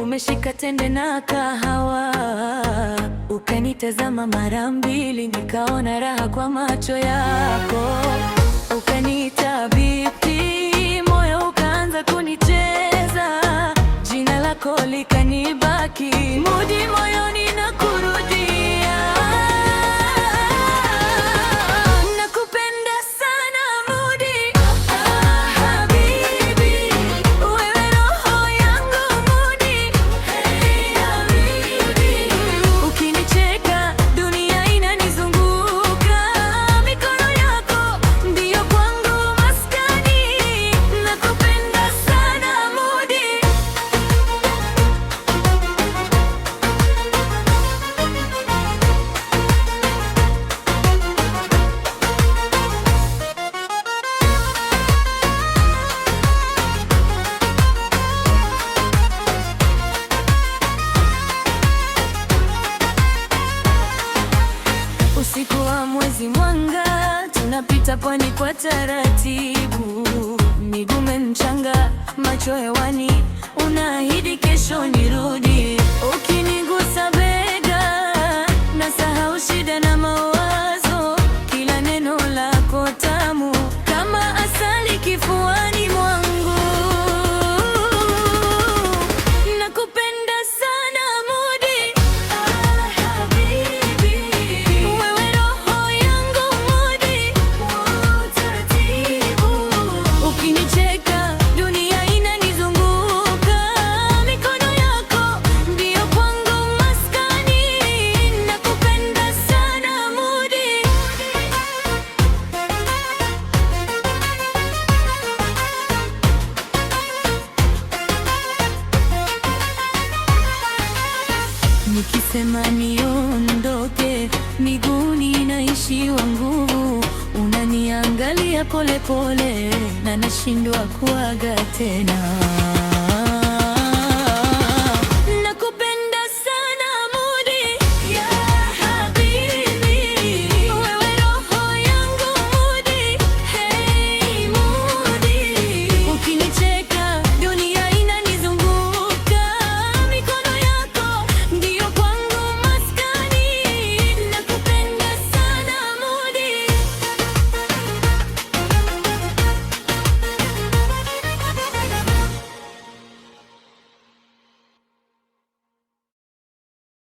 umeshika tende na kahawa, ukanitazama mara mbili, nikaona raha kwa macho yako. Ukaniita bibi, moyo ukaanza kunicheza, jina lako likanibaki mudi moyoni na kurudia. Nakupenda sana Mudi, habibi, wewe roho yangu Mudi, hey habibi. Ukinicheka dunia inanizunguka, mikono yako ndiyo kwangu maskani. Nakupenda sana Mudi. Usiku wa mwezi mwanga, tunapita pwani kwa taratibu, miguu mchanga, macho hewani, unaahidi kesho nirudi. Ukinigusa bega, nasahau shida na mawazo, kila neno lako tamu kama asali kifuani mwangu. Nakupenda sana Mudi, habibi, wewe roho yangu Mudi, taratibu. Ukinicheka dunia inanizunguka, mikono yako ndiyo kwangu maskani. Nakupenda sana Mudi. Nikisema niondoke, miguuni naishiwa nguvu, unaniangalia pole pole na nashindwa kuaga tena.